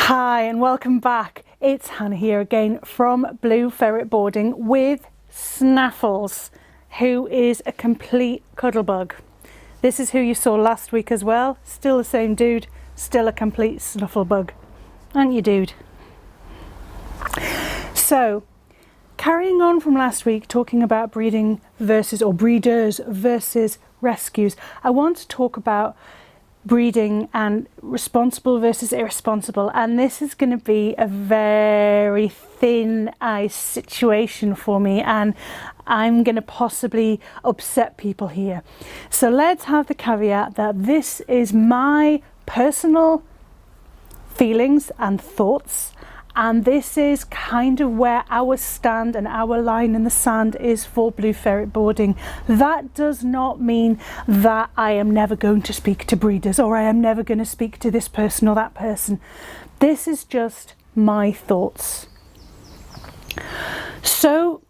Hi and welcome back. It's Hannah here again from Blue Ferret Boarding with Snaffles, who is a complete cuddlebug. This is who you saw last week as well. Still the same dude, still a complete snufflebug. Aren't you, dude? So, carrying on from last week, talking about breeding versus, or breeders versus rescues, I want to talk about breeding and responsible versus irresponsible, and this is going to be a very thin ice situation for me, and I'm going to possibly upset people here. So let's have the caveat that this is my personal feelings and thoughts, and this is kind of where our stand and our line in the sand is for Blue Ferret Boarding. That does not mean that I am never going to speak to breeders, or I am never going to speak to this person or that person. This is just my thoughts. So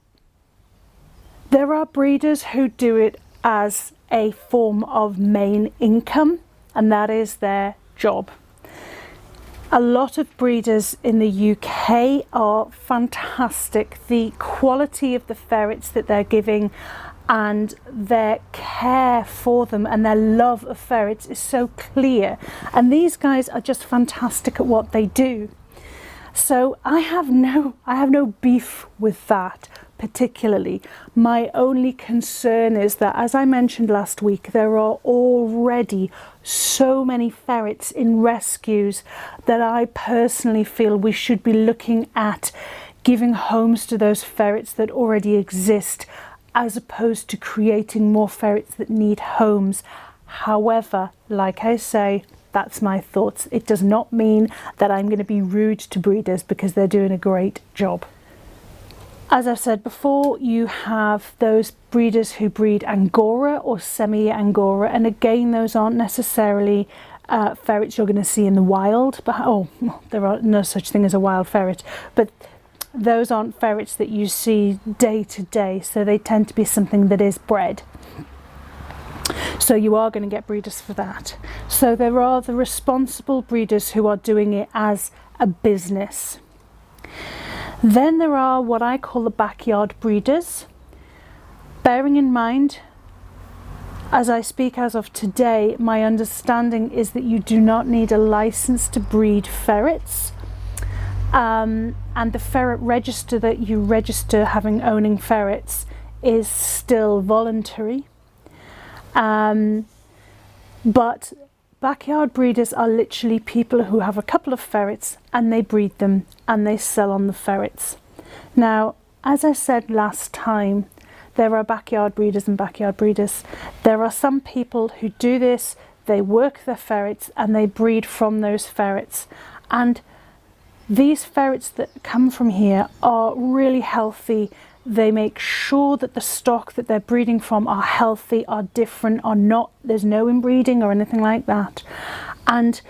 there are breeders who do it as a form of main income, and that is their job. A lot of breeders in the UK are fantastic. The quality of the ferrets that they're giving and their care for them and their love of ferrets is so clear. And these guys are just fantastic at what they do. So I have no beef with that particularly. My only concern is that, as I mentioned last week, there are already so many ferrets in rescues that I personally feel we should be looking at giving homes to those ferrets that already exist, as opposed to creating more ferrets that need homes. However, like I say, that's my thoughts. It does not mean that I'm going to be rude to breeders, because they're doing a great job. As I've said before, you have those breeders who breed Angora or semi-Angora, and again, those aren't necessarily ferrets you're going to see in the wild, but there are no such thing as a wild ferret, but those aren't ferrets that you see day to day, so they tend to be something that is bred. So you are going to get breeders for that. So there are the responsible breeders who are doing it as a business. Then there are what I call the backyard breeders. Bearing in mind, as I speak as of today, my understanding is that you do not need a license to breed ferrets. And the ferret register that you register owning ferrets is still voluntary. But backyard breeders are literally people who have a couple of ferrets and they breed them and they sell on the ferrets. Now, as I said last time, there are backyard breeders and backyard breeders. There are some people who do this, they work their ferrets and they breed from those ferrets. And these ferrets that come from here are really healthy. They make sure that the stock that they're breeding from are healthy, are different, are not, there's no inbreeding or anything like that. And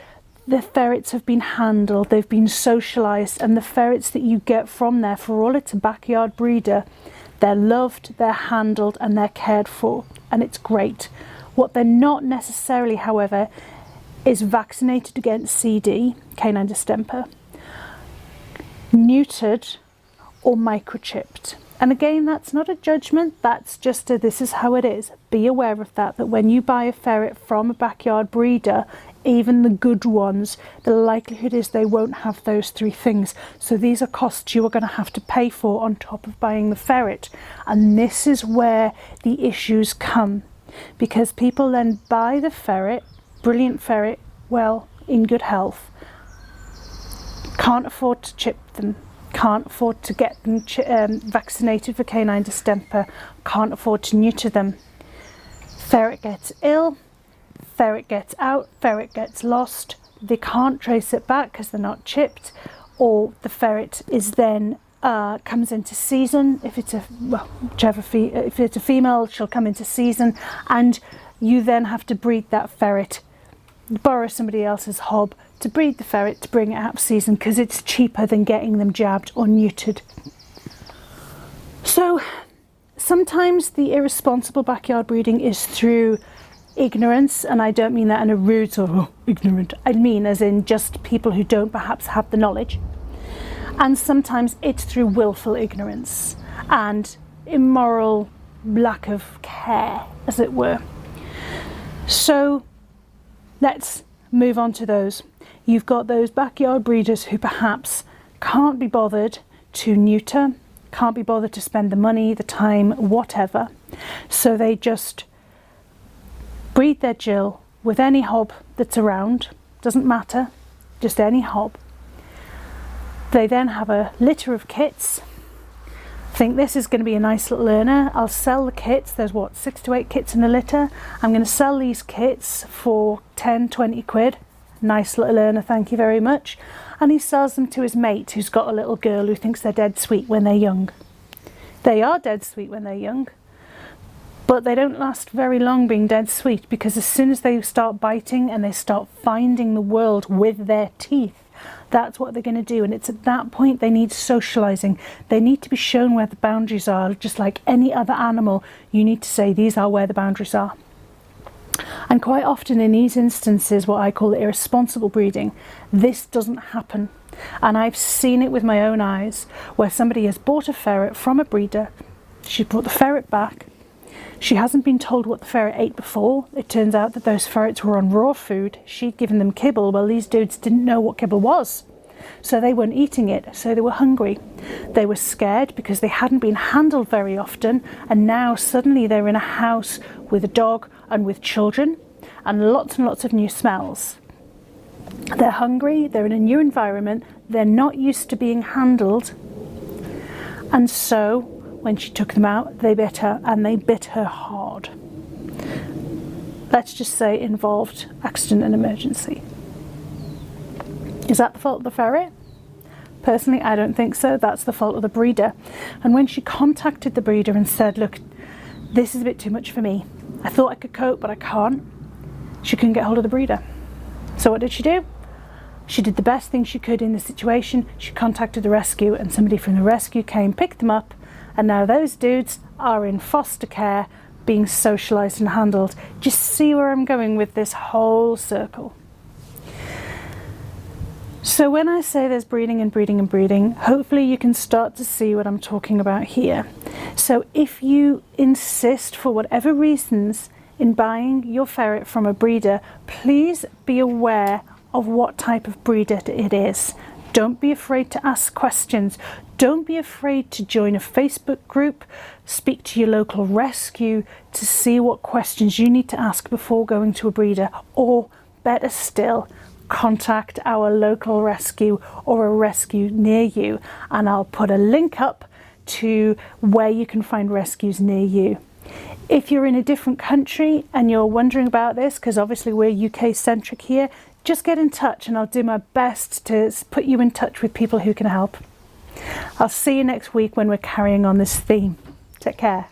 the ferrets have been handled, they've been socialized, and the ferrets that you get from there, for all it's a backyard breeder, they're loved, they're handled, and they're cared for, and it's great. What they're not necessarily, however, is vaccinated against CD, canine distemper, neutered, or microchipped. And again, that's not a judgment, that's just this is how it is. Be aware of that when you buy a ferret from a backyard breeder, even the good ones, the likelihood is they won't have those three things. So these are costs you are going to have to pay for on top of buying the ferret. And this is where the issues come, because people then buy the ferret, brilliant ferret, well, in good health, can't afford to chip them, can't afford to get them vaccinated for canine distemper, can't afford to neuter them. Ferret gets ill, ferret gets out, ferret gets lost, they can't trace it back because they're not chipped, or the ferret is then comes into season. If it's if it's a female, she'll come into season, and you then have to breed that ferret, borrow somebody else's hob to breed the ferret to bring it out of season, because it's cheaper than getting them jabbed or neutered. So sometimes the irresponsible backyard breeding is through ignorance, and I don't mean that in a rude sort of ignorant, I mean as in just people who don't perhaps have the knowledge. And sometimes it's through willful ignorance and immoral lack of care, as it were. So let's move on to those. You've got those backyard breeders who perhaps can't be bothered to neuter, can't be bothered to spend the money, the time, whatever. So they just breed their Jill with any hob that's around, doesn't matter, just any hob. They then have a litter of kits, think this is going to be a nice little learner, I'll sell the kits, there's what, 6 to 8 kits in a litter, I'm going to sell these kits for 10, 20 quid, nice little learner, thank you very much, and he sells them to his mate who's got a little girl who thinks they're dead sweet when they're young. They are dead sweet when they're young, but they don't last very long being dead sweet, because as soon as they start biting and they start finding the world with their teeth, that's what they're going to do. And it's at that point they need socializing. They need to be shown where the boundaries are. Just like any other animal, you need to say these are where the boundaries are. And quite often in these instances, what I call irresponsible breeding, this doesn't happen. And I've seen it with my own eyes, where somebody has bought a ferret from a breeder, she brought the ferret back, she hasn't been told what the ferret ate before. It turns out that those ferrets were on raw food. She'd given them kibble. Well, these dudes didn't know what kibble was, so they weren't eating it, so they were hungry. They were scared because they hadn't been handled very often, and now suddenly they're in a house with a dog and with children and lots of new smells. They're hungry, they're in a new environment, they're not used to being handled, and so when she took them out, they bit her, and they bit her hard. Let's just say involved accident and emergency. Is that the fault of the ferret? Personally, I don't think so. That's the fault of the breeder. And when she contacted the breeder and said, look, this is a bit too much for me. I thought I could cope, but I can't. She couldn't get hold of the breeder. So what did she do? She did the best thing she could in the situation. She contacted the rescue, and somebody from the rescue came, picked them up, and now those dudes are in foster care, being socialised and handled. Just see where I'm going with this whole circle. So when I say there's breeding and breeding and breeding, hopefully you can start to see what I'm talking about here. So if you insist for whatever reasons in buying your ferret from a breeder, please be aware of what type of breeder it is. Don't be afraid to ask questions. Don't be afraid to join a Facebook group, speak to your local rescue to see what questions you need to ask before going to a breeder, or better still, contact our local rescue or a rescue near you, and I'll put a link up to where you can find rescues near you. If you're in a different country and you're wondering about this, because obviously we're UK centric here, just get in touch and I'll do my best to put you in touch with people who can help. I'll see you next week when we're carrying on this theme. Take care.